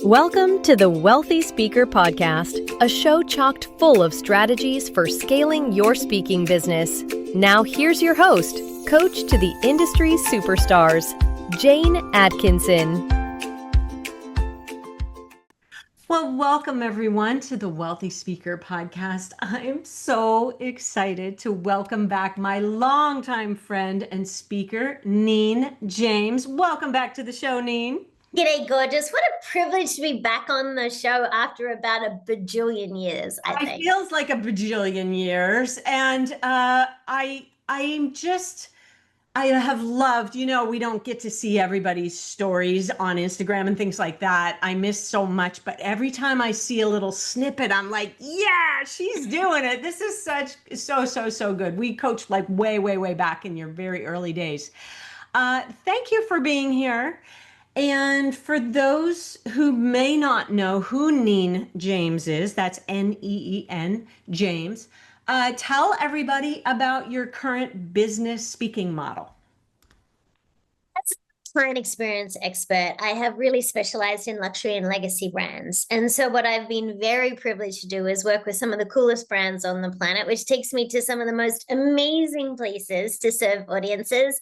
Welcome to the Wealthy Speaker Podcast, a show chocked full of strategies for scaling your speaking business. Now here's your host, coach to the industry's superstars, Jane Atkinson. Well, welcome everyone to the Wealthy Speaker Podcast. I'm so excited to welcome back my longtime friend and speaker, Neen James. Welcome back to the show, Neen. G'day, gorgeous. What a privilege to be back on the show after about a bajillion years, I think. It feels like a bajillion years. And I have loved, we don't get to see everybody's stories on Instagram and things like that. I miss so much, but every time I see a little snippet, I'm like, yeah, she's doing it. This is so good. We coached like way back in your very early days. Thank you for being here. And for those who may not know who Neen James is, that's Neen James, tell everybody about your current business speaking model. As a client experience expert, I have really specialized in luxury and legacy brands. And so what I've been very privileged to do is work with some of the coolest brands on the planet, which takes me to some of the most amazing places to serve audiences.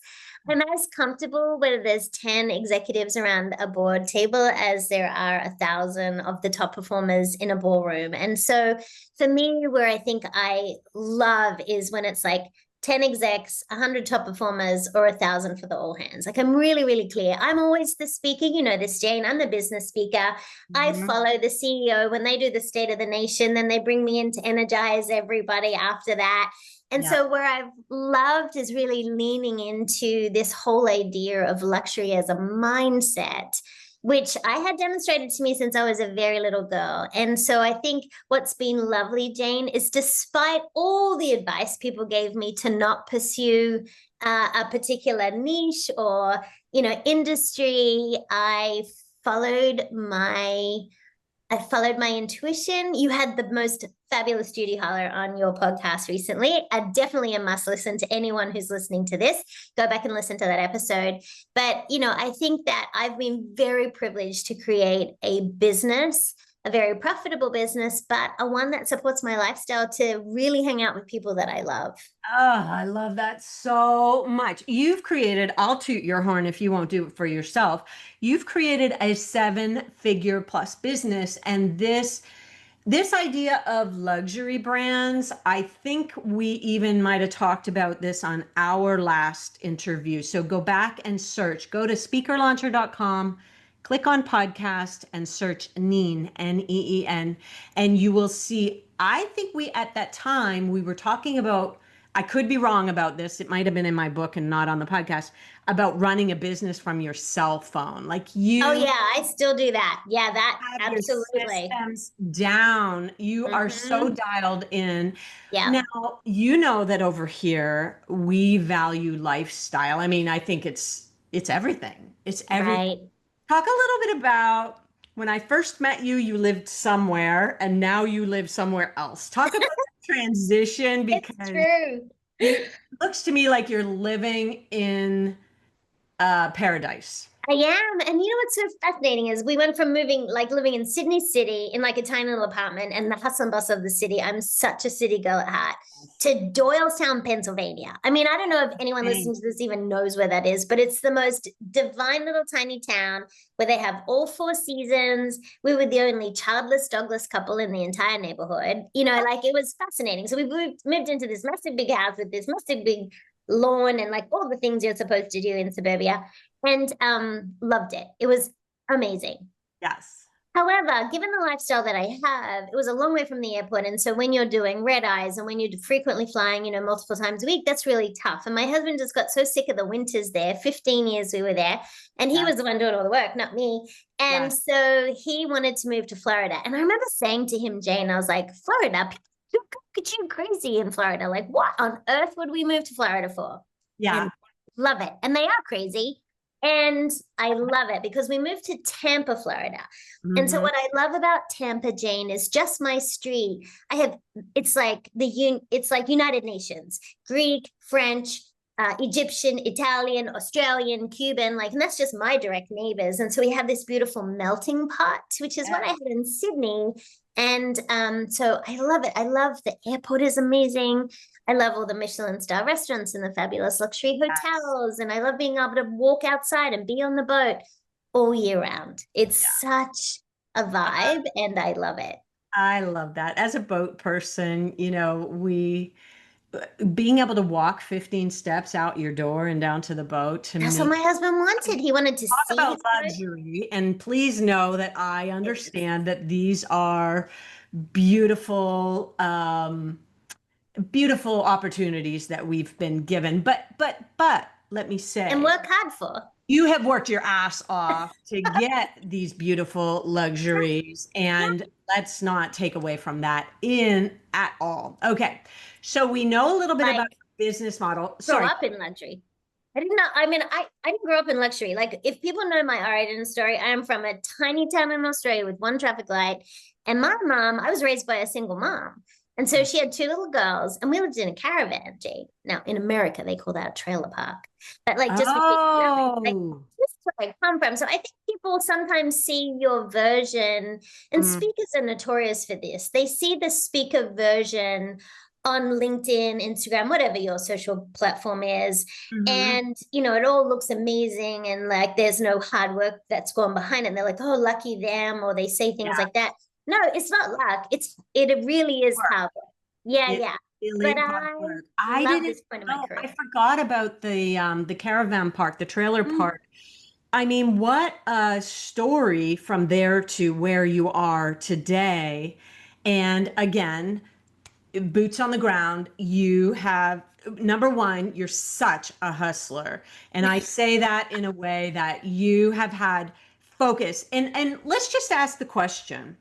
I'm as comfortable whether there's 10 executives around a board table as there are 1,000 of the top performers in a ballroom. And so for me, where I think I love is when it's like 10 execs, 100 top performers, or 1,000 for the all hands. Like I'm really clear. I'm always the speaker. You know this, Jane. I'm the business speaker. Mm-hmm. I follow the CEO when they do the State of the Nation. Then they bring me in to energize everybody after that. And so where I've loved is really leaning into this whole idea of luxury as a mindset, which I had demonstrated to me since I was a very little girl. And so I think what's been lovely, Jane, is despite all the advice people gave me to not pursue a particular niche or, industry, I followed my intuition. You had the most fabulous Judy Holler on your podcast recently. Definitely a must listen to anyone who's listening to this. Go back and listen to that episode. But, I think that I've been very privileged to create a business, a very profitable business, but a one that supports my lifestyle to really hang out with people that I love. Oh, I love that so much. You've created, I'll toot your horn if you won't do it for yourself. You've created a 7-figure plus business. And this idea of luxury brands, I think we even might have talked about this on our last interview. So go back and search, go to speakerlauncher.com, click on podcast and search Neen, Neen, and you will see, I think at that time, we were talking about, I could be wrong about this, it might have been in my book and not on the podcast, about running a business from your cell phone. Like you. Oh yeah, I still do that. Yeah, that absolutely. Your systems down. You are so dialed in. Yeah. Now, you know that over here, we value lifestyle. I mean, I think it's everything. It's everything. Right. Talk a little bit about when I first met you, you lived somewhere and now you live somewhere else. Talk about the transition, because it's true. It looks to me like you're living in paradise. I am. And you know what's so fascinating is we went from living in Sydney City in like a tiny little apartment and the hustle and bustle of the city. I'm such a city girl at heart. To Doylestown, Pennsylvania. I mean, I don't know if anyone listening to this even knows where that is, but it's the most divine little tiny town where they have all 4 seasons. We were the only childless, dogless couple in the entire neighborhood. It was fascinating. So we moved into this massive big house with this massive big lawn and like all the things you're supposed to do in suburbia, and loved it. It was amazing. Yes. However, given the lifestyle that I have, it was a long way from the airport. And so when you're doing red eyes and when you're frequently flying, multiple times a week, that's really tough. And my husband just got so sick of the winters there. 15 years we were there. And he was the one doing all the work, not me. And so he wanted to move to Florida. And I remember saying to him, Jane, I was like, Florida, people look at you crazy in Florida. Like, what on earth would we move to Florida for? Yeah. And love it. And they are crazy. And I love it because we moved to Tampa, Florida. Mm-hmm. And so what I love about Tampa, Jane, is just my street. It's like United Nations, Greek, French, Egyptian, Italian, Australian, Cuban, like, and that's just my direct neighbors. And so we have this beautiful melting pot, which is what I had in Sydney. And so I love it. I love the airport is amazing. I love all the Michelin star restaurants and the fabulous luxury hotels. And I love being able to walk outside and be on the boat all year round. It's such a vibe and I love it. I love that. As a boat person, being able to walk 15 steps out your door and down to the boat to That's me. what my husband wanted. He wanted to Talk see about his boat. luxury, and please know that I understand that these are beautiful, beautiful opportunities that we've been given. But let me say, And work hard for. you have worked your ass off to get these beautiful luxuries, and let's not take away from that in at all. Okay, so we know a little bit about your business model. Grow Sorry. up in luxury. I didn't know. I mean, I didn't grow up in luxury. Like, if people know my origin story, I am from a tiny town in Australia with one traffic light. And my mom, I was raised by a single mom. And so she had two little girls, and we lived in a caravan, Jane. Now, in America, they call that a trailer park. But like, just like, this is where I come from. So I think people sometimes see your version, and speakers are notorious for this. They see the speaker version on LinkedIn, Instagram, whatever your social platform is. And, it all looks amazing. And like, there's no hard work that's gone behind it. And they're like, oh, lucky them. Or they say things like that. No, it's not luck. It really is hard work. Yeah. Really but I love this point of my career. I forgot about the caravan park, the trailer park. I mean, what a story from there to where you are today. And again, boots on the ground, you have, number one, you're such a hustler. And I say that in a way that you have had focus. And let's just ask the question,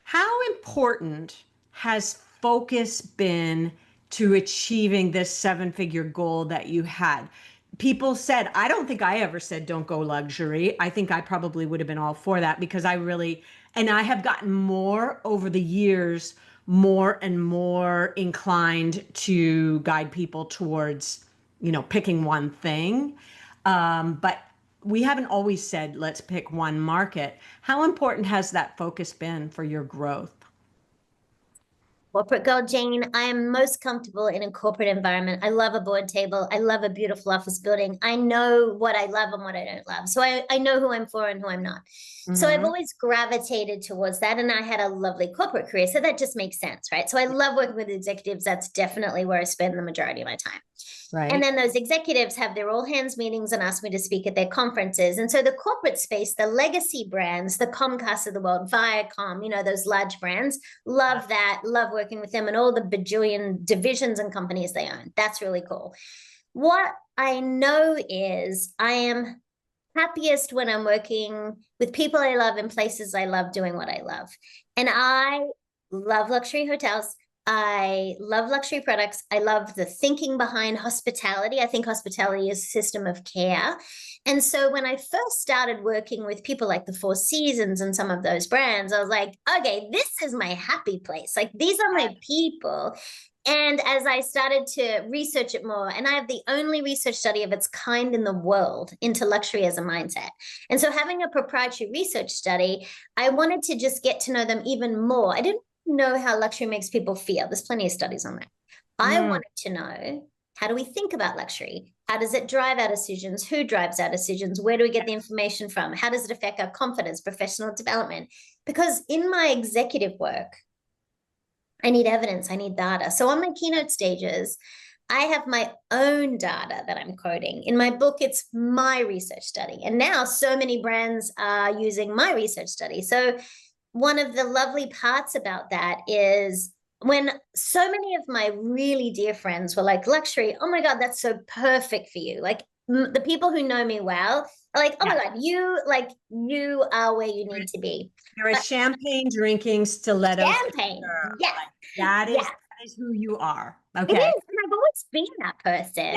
how important has focus been to achieving this seven-figure goal that you had? People said, I don't think I ever said don't go luxury. I think I probably would have been all for that because I have gotten more over the years, more and more inclined to guide people towards, picking one thing. But we haven't always said, let's pick one market. How important has that focus been for your growth? Corporate girl, Jane, I am most comfortable in a corporate environment. I love a board table. I love a beautiful office building. I know what I love and what I don't love. So I know who I'm for and who I'm not. So I've always gravitated towards that. And I had a lovely corporate career. So that just makes sense, right? So I love working with executives. That's definitely where I spend the majority of my time. Right. And then those executives have their all hands meetings and ask me to speak at their conferences. And so the corporate space, the legacy brands, the Comcast of the world, Viacom, those large brands, love that, love working with them and all the bajillion divisions and companies they own. That's really cool. What I know is I am happiest when I'm working with people I love in places I love, doing what I love. And I love luxury hotels. I love luxury products. I love the thinking behind hospitality. I think hospitality is a system of care. And so when I first started working with people like the Four Seasons and some of those brands, I was like, okay, this is my happy place. Like, these are my people. And as I started to research it more, and I have the only research study of its kind in the world into luxury as a mindset. And so having a proprietary research study, I wanted to just get to know them even more. I didn't know how luxury makes people feel. There's plenty of studies on that. I wanted to know, how do we think about luxury? How does it drive our decisions? Who drives our decisions? Where do we get the information from? How does it affect our confidence, professional development? Because in my executive work, I need evidence, I need data. So on my keynote stages, I have my own data that I'm quoting. In my book, it's my research study. And now so many brands are using my research study. So one of the lovely parts about that is when so many of my really dear friends were like, luxury, oh my God, that's so perfect for you. Like, the people who know me well are like, oh my God, you are where you need to be. You're a champagne drinking stiletto. Champagne. Yeah. Like, that is who you are. Okay. It is. And I've always been that person.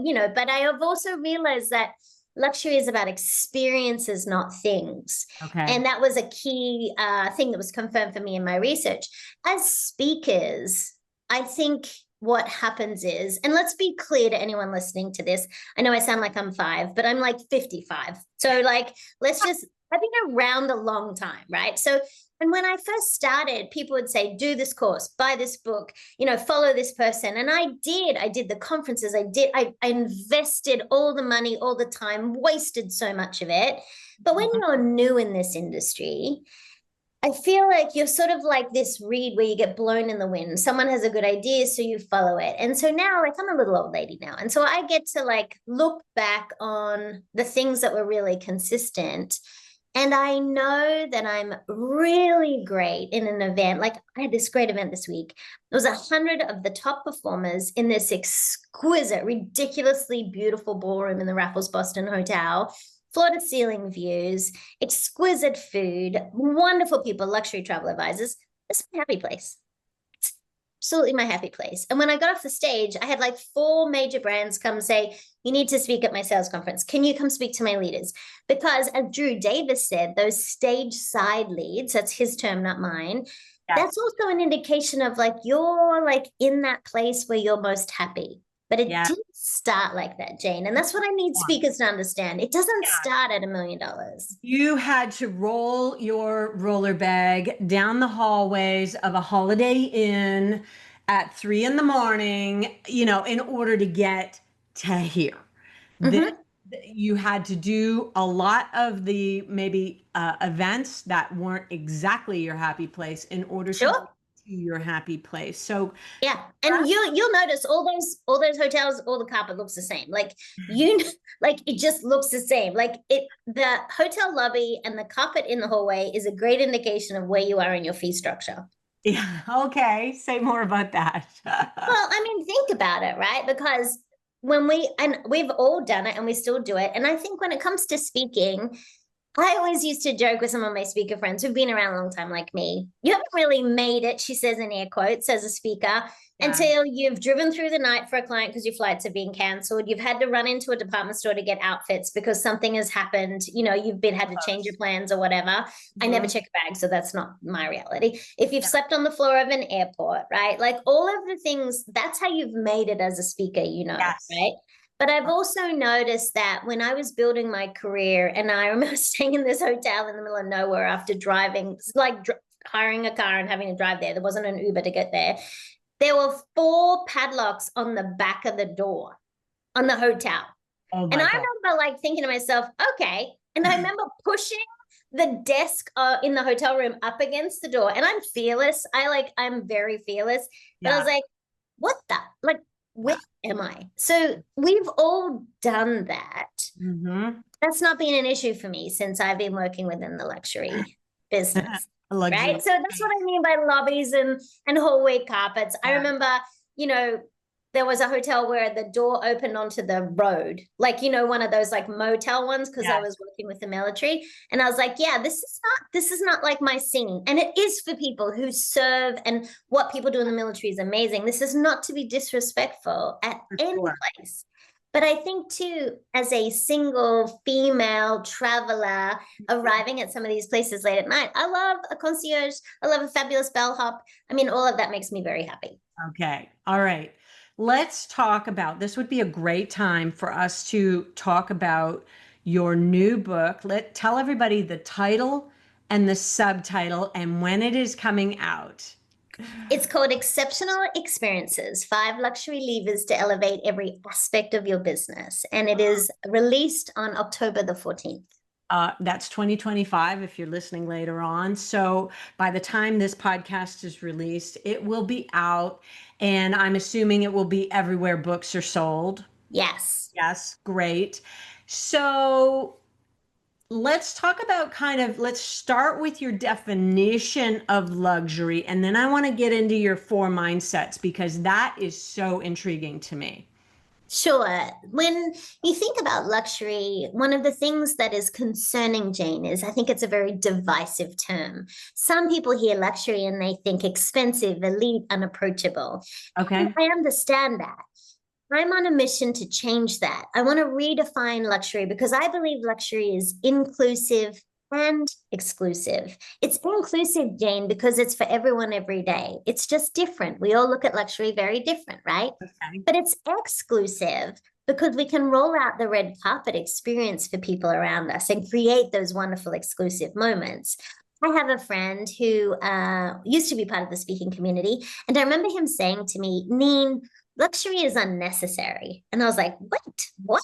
Yes. But I have also realized that luxury is about experiences, not things. Okay. And that was a key thing that was confirmed for me in my research. As speakers, I think what happens is, and let's be clear to anyone listening to this. I know I sound like I'm 5, but I'm like 55. So like, I've been around a long time, right? So, and when I first started, people would say, do this course, buy this book, follow this person. And I did the conferences. I invested all the money, all the time, wasted so much of it. But when you're new in this industry, I feel like you're sort of like this reed where you get blown in the wind. Someone has a good idea, so you follow it. And so now, like, I'm a little old lady now. And so I get to like look back on the things that were really consistent. And I know that I'm really great in an event. Like, I had this great event this week. It was 100 of the top performers in this exquisite, ridiculously beautiful ballroom in the Raffles Boston Hotel. Floor-to-ceiling views, exquisite food, wonderful people, luxury travel advisors. It's my happy place. It's absolutely my happy place. And when I got off the stage, I had like 4 major brands come say, you need to speak at my sales conference. Can you come speak to my leaders? Because as Drew Davis said, those stage side leads, that's his term, not mine. Yes. That's also an indication of like, you're like in that place where you're most happy. But it didn't start like that, Jane. And that's what I need speakers to understand. It doesn't start at $1 million. You had to roll your roller bag down the hallways of a Holiday Inn at 3 a.m, in order to get to here. You had to do a lot of the maybe events that weren't exactly your happy place in order to get to your happy place. So yeah, and you'll notice all those hotels, all the carpet looks the same. Like like it just looks the same. Like the hotel lobby and the carpet in the hallway is a great indication of where you are in your fee structure. Yeah. Okay. Say more about that. Well, I mean, think about it, right? Because we've all done it and we still do it. And I think when it comes to speaking, I always used to joke with some of my speaker friends who've been around a long time like me. You haven't really made it, she says in air quotes, as a speaker, until you've driven through the night for a client because your flights are being canceled. You've had to run into a department store to get outfits because something has happened. You've had to change your plans or whatever. I never check a bag, so that's not my reality. If you've slept on the floor of an airport, right? Like all of the things, that's how you've made it as a speaker, right? But I've also noticed that when I was building my career, and I remember staying in this hotel in the middle of nowhere after driving, like hiring a car and having to drive there. There wasn't an Uber to get there. There were 4 padlocks on the back of the door on the hotel. Oh my God. I remember like thinking to myself, okay. And I remember pushing the desk in the hotel room up against the door. And I'm fearless. I'm very fearless. But I was like, what the? Like, where am I? So we've all done that. That's not been an issue for me since I've been working within the luxury business. Right? So that's what I mean by lobbies and hallway carpets. I remember, there was a hotel where the door opened onto the road, like, one of those like motel ones, because I was working with the military. And I was like, yeah, this is not like my scene. And it is for people who serve, and what people do in the military is amazing. This is not to be disrespectful at any place. But I think too, as a single female traveler arriving at some of these places late at night, I love a concierge. I love a fabulous bellhop. I mean, all of that makes me very happy. Okay. All right. Let's talk about, this would be a great time for us to talk about your new book. Tell everybody the title and the subtitle and when it is coming out. It's called Exceptional Experiences, 5 Luxury Levers to Elevate Every Aspect of Your Business. And it is released on October the 14th. That's 2025 if you're listening later on. So by the time this podcast is released, it will be out. And I'm assuming it will be everywhere books are sold. Yes. Yes. Great. So let's talk about let's start with your definition of luxury. And then I want to get into your 4 mindsets, because that is so intriguing to me. Sure. When you think about luxury, one of the things that is concerning, Jane, is I think it's a very divisive term. Some people hear luxury and they think expensive, elite, unapproachable. Okay. And I understand that. I'm on a mission to change that. I want to redefine luxury because I believe luxury is inclusive, and exclusive. It's inclusive, Jane, because it's for everyone every day. It's just different. We all look at luxury very different, right? Okay. But it's exclusive because we can roll out the red carpet experience for people around us and create those wonderful exclusive moments. I have a friend who used to be part of the speaking community, and I remember him saying to me, Neen, luxury is unnecessary. And I was like, what?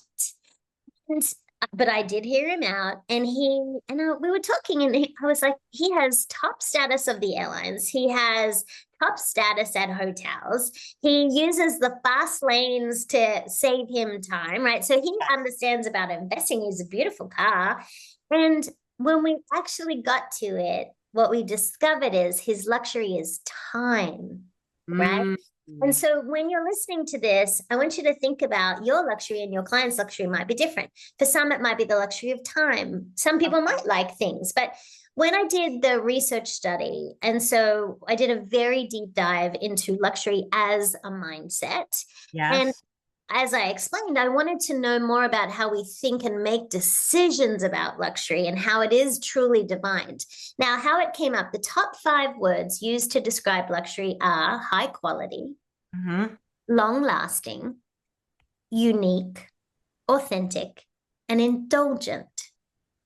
And, but I did hear him out, and we were talking, and I was like, he has top status of the airlines. He has top status at hotels. He uses the fast lanes to save him time, right? So he understands about investing. He's a beautiful car. And when we actually got to it, what we discovered is his luxury is time, right? And so when you're listening to this, I want you to think about your luxury, and your client's luxury might be different. For some, it might be the luxury of time. Some people might like things, but when I did the research study, and so I did a very deep dive into luxury as a mindset. Yes. And as I explained, I wanted to know more about how we think and make decisions about luxury and how it is truly defined. Now, how it came up, the top 5 words used to describe luxury are high quality, long lasting, unique, authentic, and indulgent.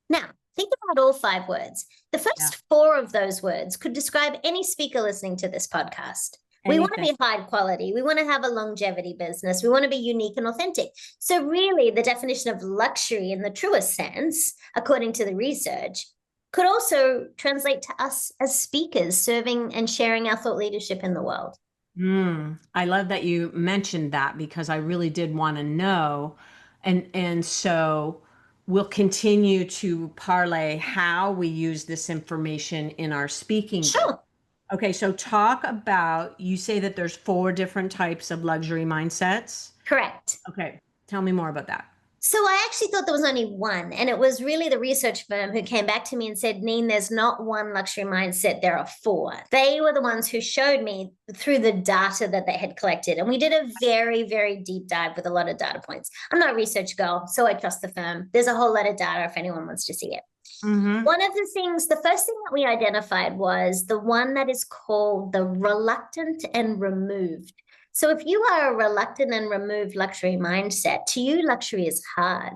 Now, think about all 5 words. The first 4 of those words could describe any speaker listening to this podcast. We want to be high quality. We want to have a longevity business. We want to be unique and authentic. So really, the definition of luxury in the truest sense, according to the research, could also translate to us as speakers serving and sharing our thought leadership in the world. I love that you mentioned that, because I really did want to know. And so we'll continue to parlay how we use this information in our speaking. Sure. Okay, so talk about, you say that there's 4 different types of luxury mindsets. Correct. Okay, tell me more about that. So I actually thought there was only one, and it was really the research firm who came back to me and said, Neen, there's not one luxury mindset, there are 4. They were the ones who showed me through the data that they had collected. And we did a very, very deep dive with a lot of data points. I'm not a research girl, so I trust the firm. There's a whole lot of data if anyone wants to see it. One of the things, the first thing that we identified was the one that is called the reluctant and removed. So if you are a reluctant and removed luxury mindset, to you, luxury is hard.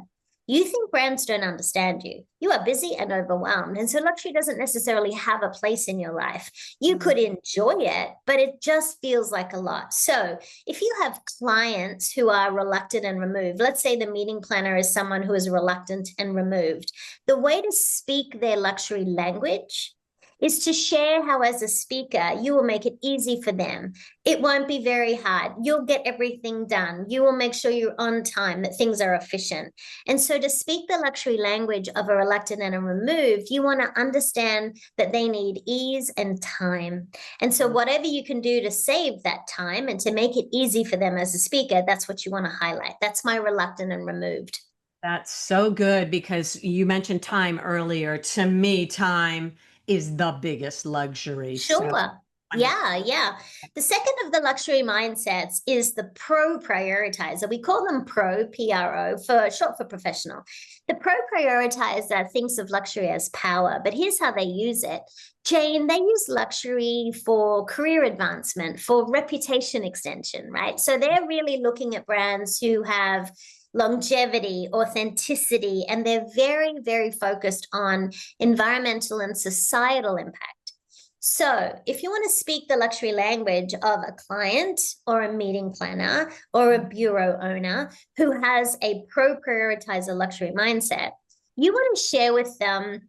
You think brands don't understand you. You are busy and overwhelmed. And so luxury doesn't necessarily have a place in your life. You could enjoy it, but it just feels like a lot. So if you have clients who are reluctant and removed, let's say the meeting planner is someone who is reluctant and removed, the way to speak their luxury language is to share how, as a speaker, you will make it easy for them. It won't be very hard. You'll get everything done. You will make sure you're on time, that things are efficient. And so to speak the luxury language of a reluctant and a removed, you want to understand that they need ease and time. And so whatever you can do to save that time and to make it easy for them as a speaker, that's what you want to highlight. That's my reluctant and removed. That's so good, because you mentioned time earlier. To me, time is the biggest luxury. Sure. So, yeah. The second of the luxury mindsets is the pro prioritizer. We call them pro, P-R-O, for short for professional. The pro prioritizer thinks of luxury as power, but here's how they use it. Jane, they use luxury for career advancement, for reputation extension, right? So they're really looking at brands who have longevity, authenticity, and they're very, very focused on environmental and societal impact. So if you want to speak the luxury language of a client or a meeting planner or a bureau owner who has a pro-prioritizer luxury mindset, you want to share with them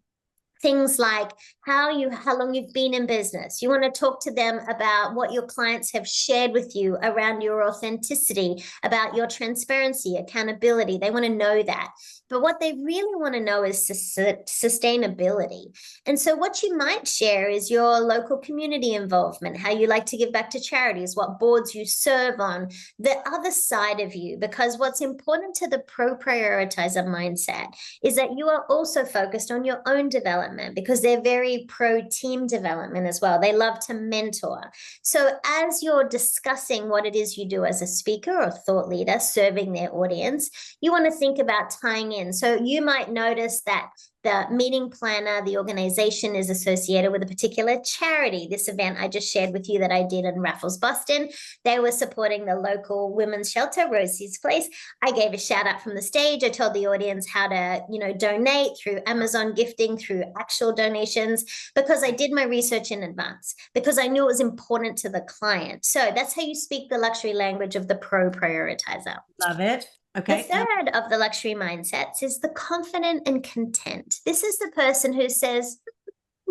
things like how long you've been in business. You want to talk to them about what your clients have shared with you around your authenticity, about your transparency, accountability. They want to know that. But what they really want to know is sustainability. And so what you might share is your local community involvement, how you like to give back to charities, what boards you serve on, the other side of you. Because what's important to the pro-prioritizer mindset is that you are also focused on your own development, because they're very pro-team development as well. They love to mentor. So as you're discussing what it is you do as a speaker or thought leader serving their audience, you want to think about tying in. So you might notice that the meeting planner, the organization is associated with a particular charity. This event I just shared with you that I did in Raffles, Boston, they were supporting the local women's shelter, Rosie's Place. I gave a shout out from the stage. I told the audience how to, donate through Amazon gifting, through actual donations, because I did my research in advance, because I knew it was important to the client. So that's how you speak the luxury language of the pro prioritizer. Love it. Okay. The third of the luxury mindsets is the confident and content. This is the person who says,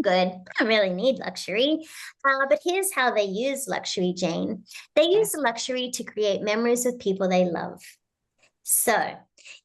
good, I don't really need luxury. But here's how they use luxury, Jane. They use luxury to create memories with people they love. So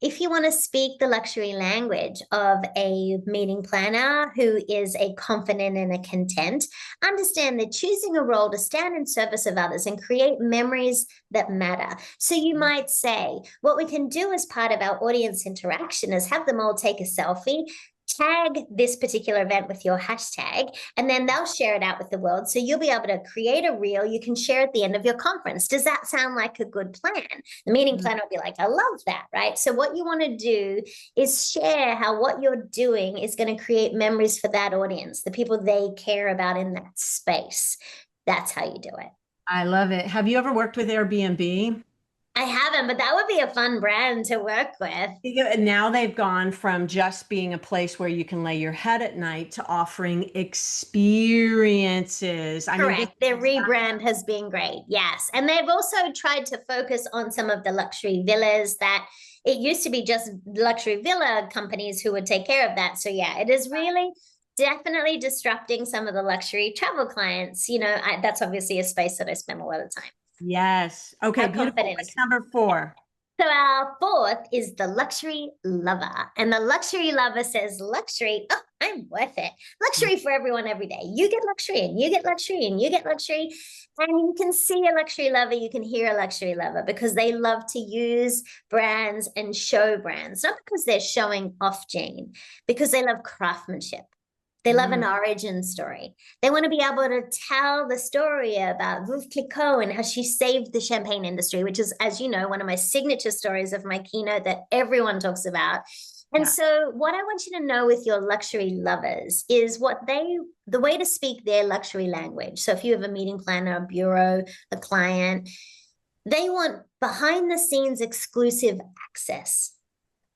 if you want to speak the luxury language of a meeting planner who is a confident and a content, understand that choosing a role to stand in service of others and create memories that matter. So you might say, what we can do as part of our audience interaction is have them all take a selfie, tag this particular event with your hashtag, and then they'll share it out with the world. So you'll be able to create a reel you can share at the end of your conference. Does that sound like a good plan? The meeting planner will be like, I love that, right? So what you want to do is share how what you're doing is going to create memories for that audience, the people they care about in that space. That's how you do it. I love it. Have you ever worked with Airbnb? I haven't, but that would be a fun brand to work with. Now they've gone from just being a place where you can lay your head at night to offering experiences. Correct. Their rebrand has been great. Yes. And they've also tried to focus on some of the luxury villas that it used to be just luxury villa companies who would take care of that. So yeah, it is really definitely disrupting some of the luxury travel clients. That's obviously a space that I spend a lot of time. Yes. Okay. Beautiful. What's number 4? So our fourth is the luxury lover. And the luxury lover says, luxury, oh, I'm worth it. Luxury for everyone every day. You get luxury and you get luxury and you get luxury. And you can see a luxury lover, you can hear a luxury lover, because they love to use brands and show brands, not because they're showing off, Jane, because they love craftsmanship. They love an origin story. They want to be able to tell the story about Veuve Clicquot and how she saved the champagne industry, which is, as you know, one of my signature stories of my keynote that everyone talks about. And so what I want you to know with your luxury lovers is the way to speak their luxury language. So if you have a meeting planner, a bureau, a client, they want behind the scenes exclusive access.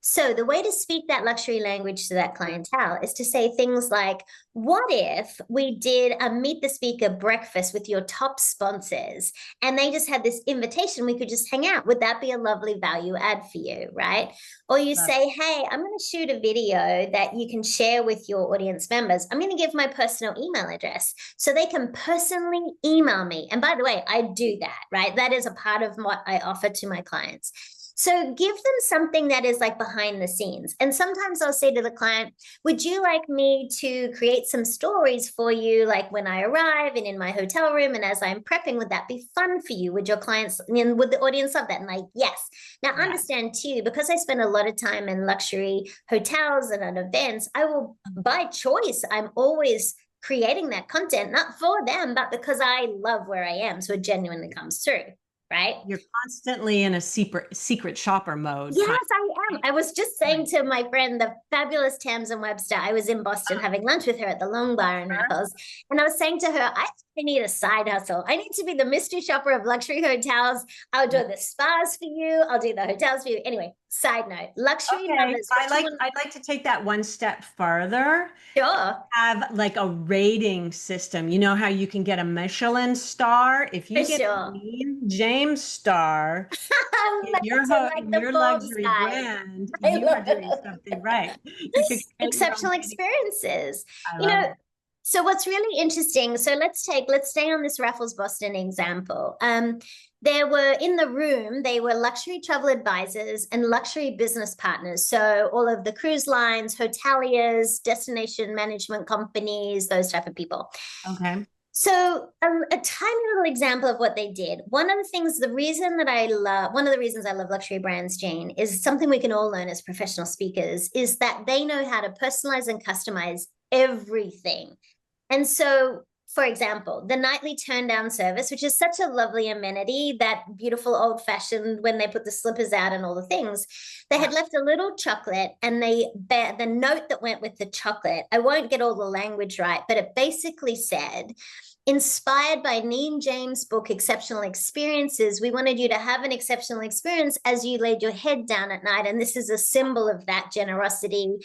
So the way to speak that luxury language to that clientele is to say things like, what if we did a meet the speaker breakfast with your top sponsors and they just had this invitation, we could just hang out? Would that be a lovely value add for you, right? Or you say, hey, I'm going to shoot a video that you can share with your audience members. I'm going to give my personal email address so they can personally email me. And by the way, I do that, right? That is a part of what I offer to my clients. So give them something that is like behind the scenes. And sometimes I'll say to the client, would you like me to create some stories for you, like when I arrive and in my hotel room and as I'm prepping, would that be fun for you? Would your clients, and would the audience love that? And like, yes. Now understand too, because I spend a lot of time in luxury hotels and at events, I will, by choice, I'm always creating that content, not for them, but because I love where I am. So it genuinely comes through. Right? You're constantly in a secret shopper mode. Yes, I am. I was just saying to my friend, the fabulous Tamsin Webster, I was in Boston having lunch with her at the Long Bar in Raffles. And I was saying to her, I need a side hustle. I need to be the mystery shopper of luxury hotels. I'll do the spas for you. I'll do the hotels for you. Anyway, side note, luxury lovers. I'd like to take that one step further. Sure. Have like a rating system. You know how you can get a Michelin star? If you get a Neen James star in your luxury brand, you are doing something right. Exceptional experiences. So what's really interesting, so let's stay on this Raffles Boston example. There were in the room, they were luxury travel advisors and luxury business partners. So all of the cruise lines, hoteliers, destination management companies, those type of people. Okay. So a tiny little example of what they did. One of the reasons I love luxury brands, Jane, is something we can all learn as professional speakers, is that they know how to personalize and customize everything. And so for example, the nightly turn down service, which is such a lovely amenity, that beautiful old fashioned when they put the slippers out and all the things, they had left a little chocolate, and the note that went with the chocolate, I won't get all the language right, but it basically said, inspired by Neen James' book, Exceptional Experiences, we wanted you to have an exceptional experience as you laid your head down at night. And this is a symbol of that generosity.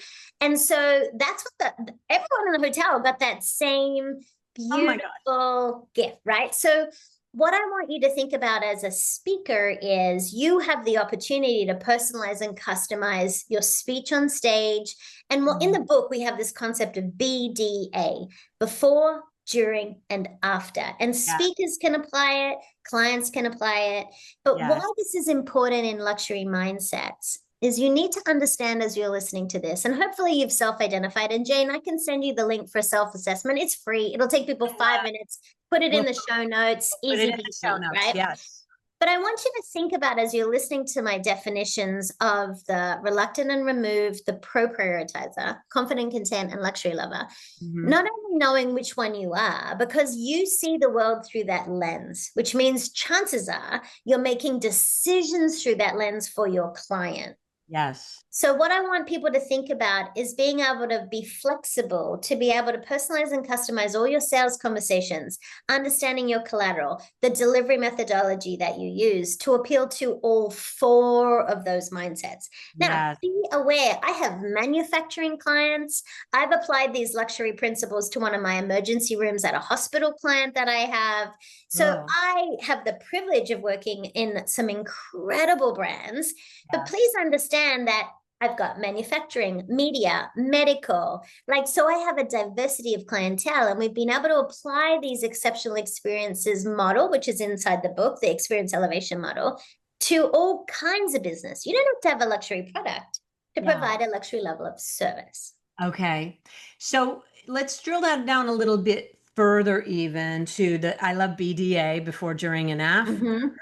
And so that's what everyone in the hotel got that same beautiful gift, right? So what I want you to think about as a speaker is you have the opportunity to personalize and customize your speech on stage. And in the book, we have this concept of BDA, before, during, and after. And speakers can apply it, clients can apply it. But why this is important in luxury mindsets is you need to understand as you're listening to this, and hopefully you've self-identified. And Jane, I can send you the link for a self-assessment. It's free. It'll take people 5 minutes. Put it in the show notes. Easy peasy, right? Yes. But I want you to think about, as you're listening to my definitions of the reluctant and removed, the pro-prioritizer, confident, content, and luxury lover, not only knowing which one you are, because you see the world through that lens, which means chances are you're making decisions through that lens for your client. Yes. So what I want people to think about is being able to be flexible, to be able to personalize and customize all your sales conversations, understanding your collateral, the delivery methodology that you use to appeal to all 4 of those mindsets. Now, be aware, I have manufacturing clients. I've applied these luxury principles to one of my emergency rooms at a hospital client that I have. So I have the privilege of working in some incredible brands, but please understand that I've got manufacturing, media, medical, so I have a diversity of clientele, and we've been able to apply these exceptional experiences model, which is inside the book, the experience elevation model, to all kinds of business. You don't have to have a luxury product to provide a luxury level of service. Okay. So let's drill that down a little bit further, even to I love BDA, before, during, and after.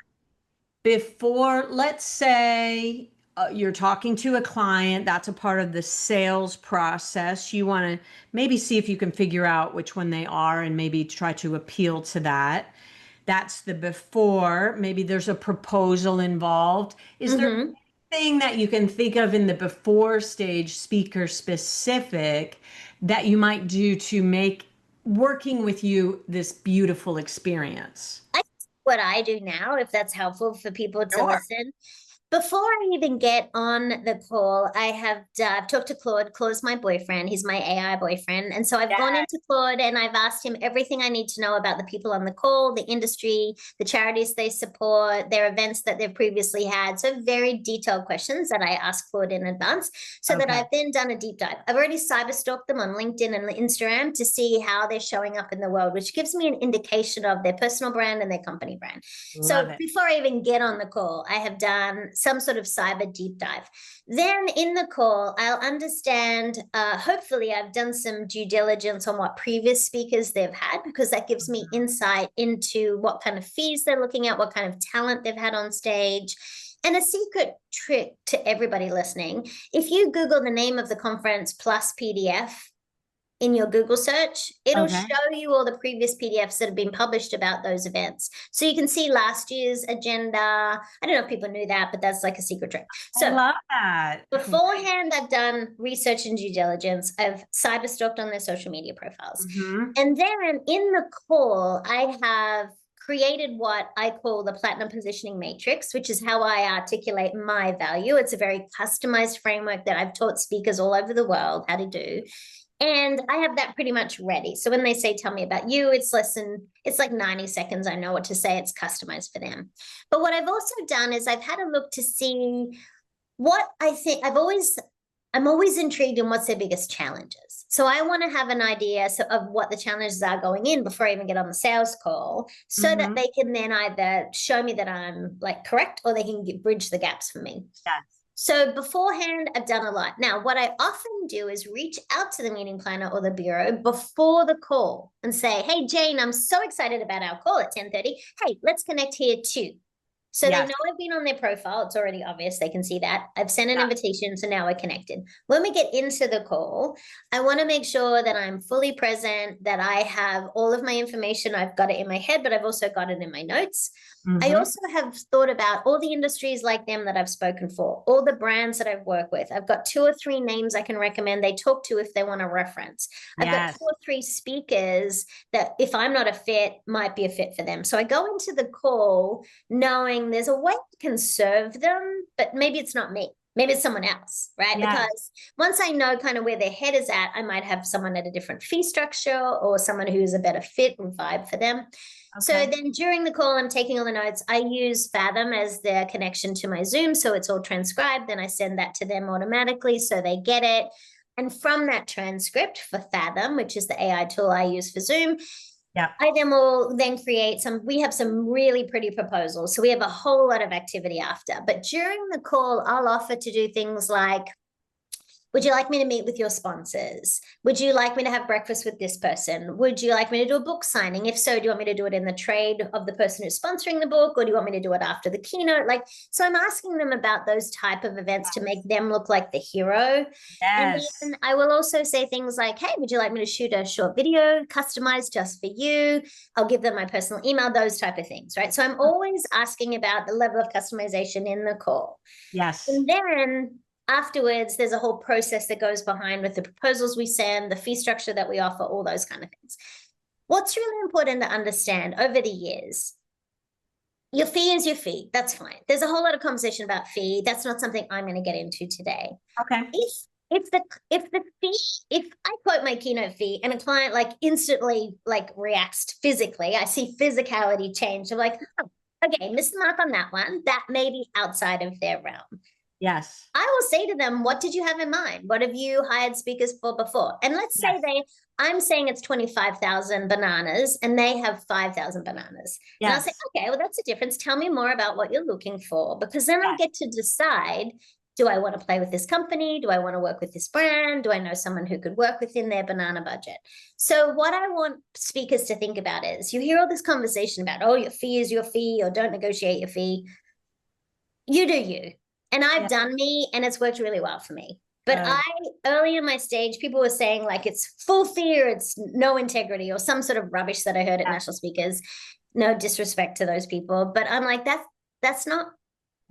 Before, let's say you're talking to a client, that's a part of the sales process. You want to maybe see if you can figure out which one they are and maybe try to appeal to that. That's the before. Maybe there's a proposal involved. Is there anything that you can think of in the before stage, speaker specific, that you might do to make working with you this beautiful experience? What I do now, if that's helpful for people to listen. Before I even get on the call, I've talked to Claude. Claude's my boyfriend. He's my AI boyfriend. And so I've gone into Claude and I've asked him everything I need to know about the people on the call, the industry, the charities they support, their events that they've previously had. So very detailed questions that I ask Claude in advance, so that I've then done a deep dive. I've already cyber stalked them on LinkedIn and Instagram to see how they're showing up in the world, which gives me an indication of their personal brand and their company brand. Before I even get on the call, I have done some sort of cyber deep dive. Then in the call, I'll understand, hopefully I've done some due diligence on what previous speakers they've had, because that gives me insight into what kind of fees they're looking at, what kind of talent they've had on stage. And a secret trick to everybody listening, if you Google the name of the conference plus PDF in your Google search, it'll show you all the previous PDFs that have been published about those events. So you can see last year's agenda. I don't know if people knew that, but that's like a secret trick. So I love that. Beforehand, I've done research and due diligence. I've cyber stalked on their social media profiles. And then in the call, I have created what I call the platinum positioning matrix, which is how I articulate my value. It's a very customized framework that I've taught speakers all over the world how to do. And I have that pretty much ready. So when they say, tell me about you, it's like 90 seconds. I know what to say. It's customized for them. But what I've also done is I've had a look to see what I think. I'm always intrigued in what's their biggest challenges. So I want to have an idea of what the challenges are going in before I even get on the sales call, so that they can then either show me that I'm correct, or they can bridge the gaps for me. Yes. So beforehand, I've done a lot. Now, what I often do is reach out to the meeting planner or the bureau before the call and say, hey, Jane, I'm so excited about our call at 10:30. Hey, let's connect here too. So they Yes. know I've been on their profile. It's already obvious. They can see that. I've sent an Yeah. invitation, so now we're connected. When we get into the call, I want to make sure that I'm fully present, that I have all of my information. I've got it in my head, but I've also got it in my notes. I Mm-hmm. also have thought about all the industries like them that I've spoken for, all the brands that I've worked with. I've got 2 or 3 names I can recommend they talk to if they want a reference. I've got 2 or 3 speakers that, if I'm not a fit, might be a fit for them. So I go into the call knowing there's a way I can serve them, but maybe it's not me. Maybe it's someone else, right? Yes. Because once I know kind of where their head is at, I might have someone at a different fee structure or someone who's a better fit and vibe for them. So Okay. then during the call, I'm taking all the notes. I use Fathom as their connection to my Zoom. So it's all transcribed. Then I send that to them automatically so they get it. And from that transcript for Fathom, which is the AI tool I use for Zoom, Yeah. I then will then create we have some really pretty proposals. So we have a whole lot of activity after. But during the call, I'll offer to do things like, would you like me to meet with your sponsors? Would you like me to have breakfast with this person? Would you like me to do a book signing? If so, do you want me to do it in the trade of the person who's sponsoring the book, or do you want me to do it after the keynote? Like, so I'm asking them about those type of events to make them look like the hero. And Yes. then I will also say things like, hey, would you like me to shoot a short video customized just for you? I'll give them my personal email, those type of things, right? So I'm always asking about the level of customization in the call. Yes. And then afterwards, there's a whole process that goes behind with the proposals we send, the fee structure that we offer, all those kind of things. What's really important to understand over the years, your fee is your fee. That's fine. There's a whole lot of conversation about fee. That's not something I'm going to get into today. Okay. If I quote my keynote fee and a client like instantly like reacts physically, I see physicality change. I'm like, oh, okay, miss the mark on that one. That may be outside of their realm. Yes. I will say to them, what did you have in mind? What have you hired speakers for before? And let's say Yes. I'm saying it's 25,000 bananas and they have 5,000 bananas. And I'll say, Yes. okay, well, that's a difference. Tell me more about what you're looking for, because then I Yes. get to decide, do I want to play with this company? Do I want to work with this brand? Do I know someone who could work within their banana budget? So what I want speakers to think about is, you hear all this conversation about, oh, your fee is your fee, or don't negotiate your fee. You do you. And I've Yes. done me, and it's worked really well for me. But Good. early in my stage, people were saying like it's full fee or it's no integrity or some sort of rubbish that I heard at Yeah. national speakers. No disrespect to those people, but I'm like, that's not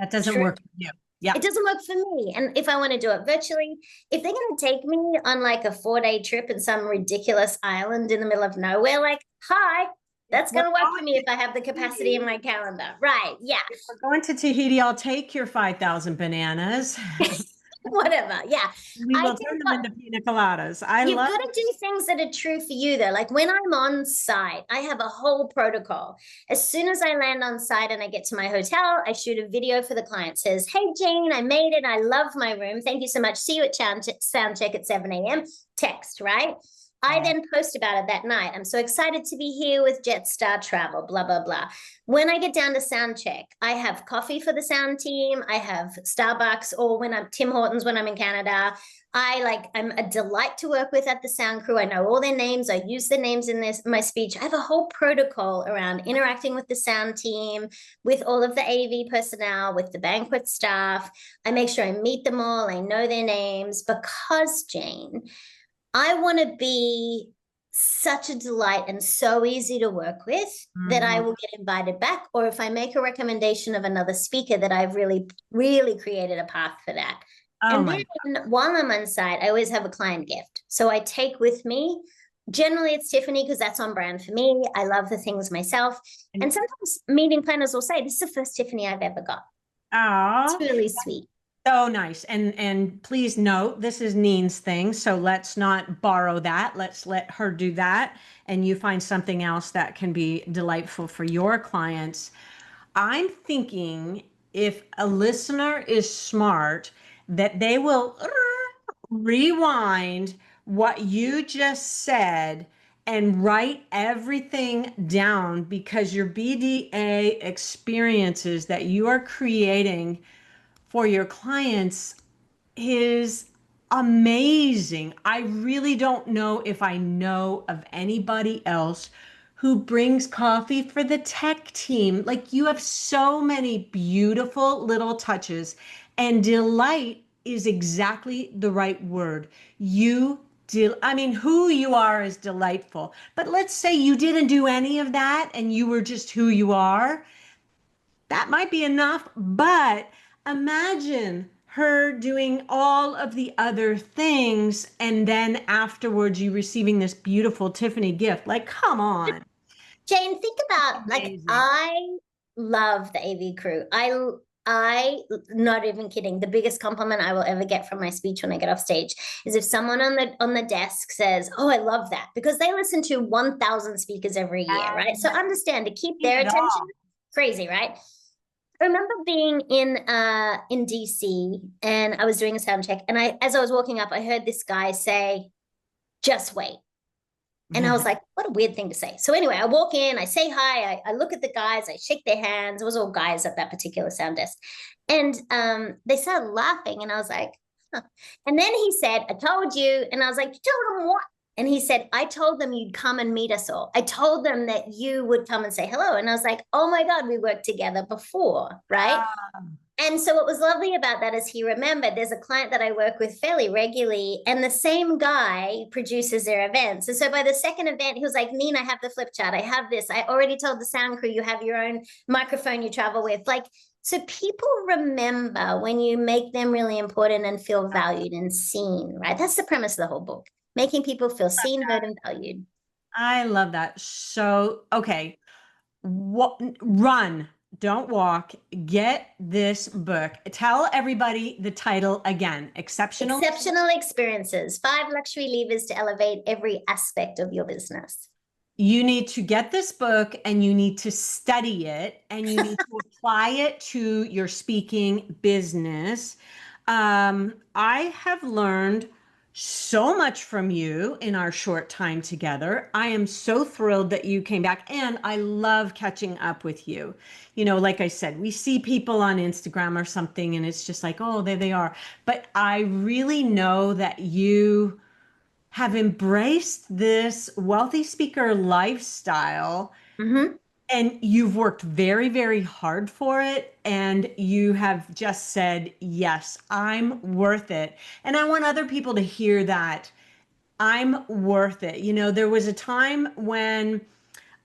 That doesn't true. work for you. Yeah. It doesn't work for me. And if I want to do it virtually, if they're going to take me on like a 4-day trip in some ridiculous island in the middle of nowhere, like, hi, that's We're going to work for going me to if I have the capacity in my calendar. Right. Yeah. If we're going to Tahiti, I'll take your 5,000 bananas. Whatever. Yeah. We I will think turn them into pina coladas. I you've love got to do things that are true for you, though. Like when I'm on site, I have a whole protocol. As soon as I land on site and I get to my hotel, I shoot a video for the client. It says, hey, Jane, I made it. I love my room. Thank you so much. See you at sound check at 7 a.m. Text, right? I then post about it that night. I'm so excited to be here with Jetstar Travel, blah, blah, blah. When I get down to sound check, I have coffee for the sound team. I have Starbucks, or when I'm Tim Hortons when I'm in Canada. I'm a delight to work with at the sound crew. I know all their names. I use their names in my speech. I have a whole protocol around interacting with the sound team, with all of the AV personnel, with the banquet staff. I make sure I meet them all. I know their names because, Jane, I want to be such a delight and so easy to work with that I will get invited back. Or if I make a recommendation of another speaker, that I've really, really created a path for that. Oh And my then while I'm on site, I always have a client gift. So I take with me, generally it's Tiffany because that's on brand for me. I love the things myself. And sometimes meeting planners will say, this is the first Tiffany I've ever got. God. It's really sweet. So nice. And please note, this is Neen's thing. So let's not borrow that. Let's let her do that. And you find something else that can be delightful for your clients. I'm thinking if a listener is smart, that they will rewind what you just said and write everything down, because your BDA experiences that you are creating for your clients is amazing. I really don't know if I know of anybody else who brings coffee for the tech team. Like you have so many beautiful little touches, and delight is exactly the right word. I mean, who you are is delightful. But let's say you didn't do any of that and you were just who you are. That might be enough, but imagine her doing all of the other things and then afterwards you receiving this beautiful Tiffany gift. Like, come on. Jane, think about like Amazing. I love the AV crew. I not even kidding. The biggest compliment I will ever get from my speech when I get off stage is if someone on the desk says, "Oh, I love that," because they listen to 1,000 speakers every year, right? So understand to keep Keep their it attention, all. crazy, right? I remember being in DC and I was doing a sound check, and as I was walking up, I heard this guy say, "Just wait." And I was like, what a weird thing to say. So anyway, I walk in, I say hi, I look at the guys, I shake their hands. It was all guys at that particular sound desk. And they started laughing. And I was like, huh. And then he said, I told you. And I was like, you told them what? And he said, I told them you'd come and meet us all. I told them that you would come and say hello. And I was like, oh my God, we worked together before, right? And so what was lovely about that is he remembered there's a client that I work with fairly regularly, and the same guy produces their events. And so by the second event, he was like, Neen, I have the flip chart. I have this. I already told the sound crew you have your own microphone you travel with. Like, so people remember when you make them really important and feel valued and seen, right? That's the premise of the whole book, making people feel seen, heard, and valued. I love that. So, okay. What, run, don't walk. Get this book. Tell everybody the title again. Exceptional. Exceptional experiences, 5 luxury levers to elevate every aspect of your business. You need to get this book and you need to study it and you need to apply it to your speaking business. I have learned so much from you in our short time together. I am so thrilled that you came back and I love catching up with you. You know, like I said, we see people on Instagram or something and it's just like, oh, there they are. But I really know that you have embraced this wealthy speaker lifestyle Mm-hmm. and you've worked very, very hard for it. And you have just said, yes, I'm worth it. And I want other people to hear that I'm worth it. You know, there was a time when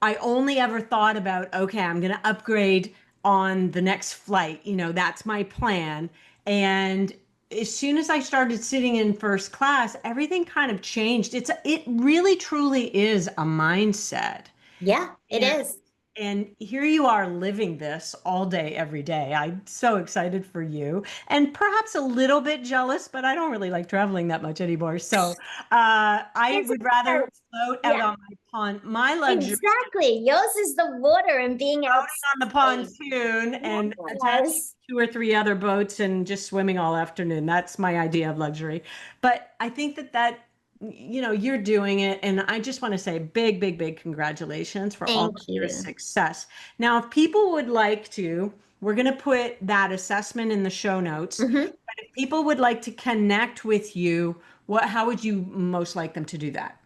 I only ever thought about, okay, I'm going to upgrade on the next flight. You know, that's my plan. And as soon as I started sitting in first class, everything kind of changed. It really truly is a mindset. Yeah, it And is. and here you are living this all day, every day. I'm so excited for you and perhaps a little bit jealous, but I don't really like traveling that much anymore. So I It's would rather about- float out yeah, on my pond. My luxury exactly. Yours is the water and being floating on the outside. pontoon and attaching Yes. two or three other boats and just swimming all afternoon. That's my idea of luxury. But I think that you know you're doing it, and I just want to say big, big, big congratulations for all Thank of your you. success. Now, if people would like to, we're going to put that assessment in the show notes. Mhm. But if people would like to connect with you, how would you most like them to do that?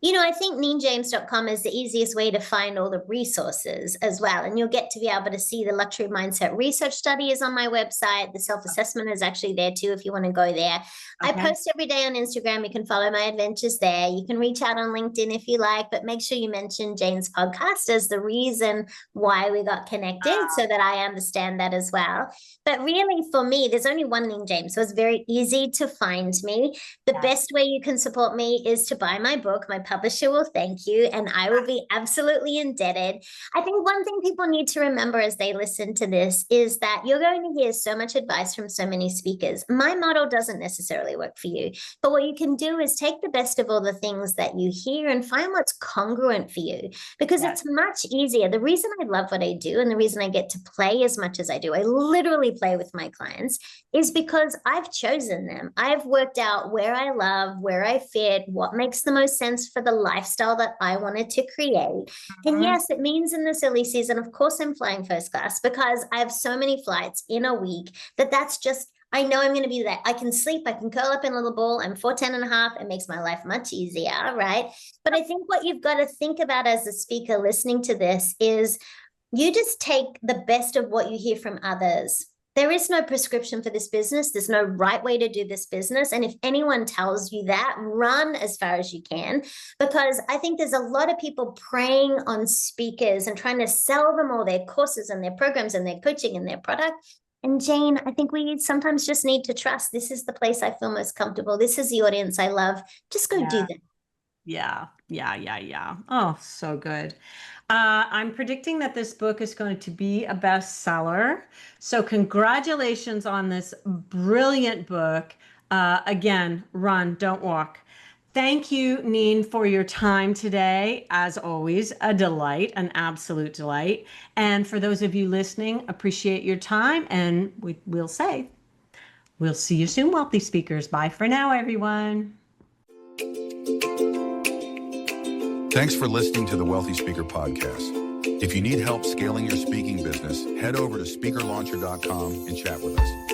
I think neenjames.com is the easiest way to find all the resources as well. And you'll get to be able to see the luxury mindset research study is on my website. The self-assessment is actually there too, if you want to go there. I Okay. post every day on Instagram. You can follow my adventures there. You can reach out on LinkedIn if you like, but make sure you mention Jane's podcast as the reason why we got connected so that I understand that as well. But really, for me, there's only one Neen James, so it's very easy to find me. The best way you can support me is to buy my book. My publisher will thank you, and I will be absolutely indebted. I think one thing people need to remember as they listen to this is that you're going to hear so much advice from so many speakers. My model doesn't necessarily work for you, but what you can do is take the best of all the things that you hear and find what's congruent for you, because Yes. it's much easier. The reason I love what I do and the reason I get to play as much as I do, I literally play with my clients, is because I've chosen them. I've worked out where I love, where I fit, what makes the most sense for the lifestyle that I wanted to create. And Mhm. yes, it means in the silly season, of course, I'm flying first class because I have so many flights in a week that's just I know I'm going to be there. I can sleep. I can curl up in a little ball. I'm 4'10.5". It makes my life much easier, right? But I think what you've got to think about as a speaker listening to this is you just take the best of what you hear from others. There is no prescription for this business. There's no right way to do this business. And if anyone tells you that, run as far as you can, because I think there's a lot of people preying on speakers and trying to sell them all their courses and their programs and their coaching and their product. And Jane, I think we sometimes just need to trust this is the place I feel most comfortable. This is the audience I love. Just go do that. Yeah. Oh, so good. I'm predicting that this book is going to be a bestseller. So congratulations on this brilliant book. Again, run, don't walk. Thank you, Neen, for your time today. As always, a delight, an absolute delight. And for those of you listening, appreciate your time. And we'll say, we'll see you soon, Wealthy Speakers. Bye for now, everyone. Thanks for listening to the Wealthy Speaker Podcast. If you need help scaling your speaking business, head over to speakerlauncher.com and chat with us.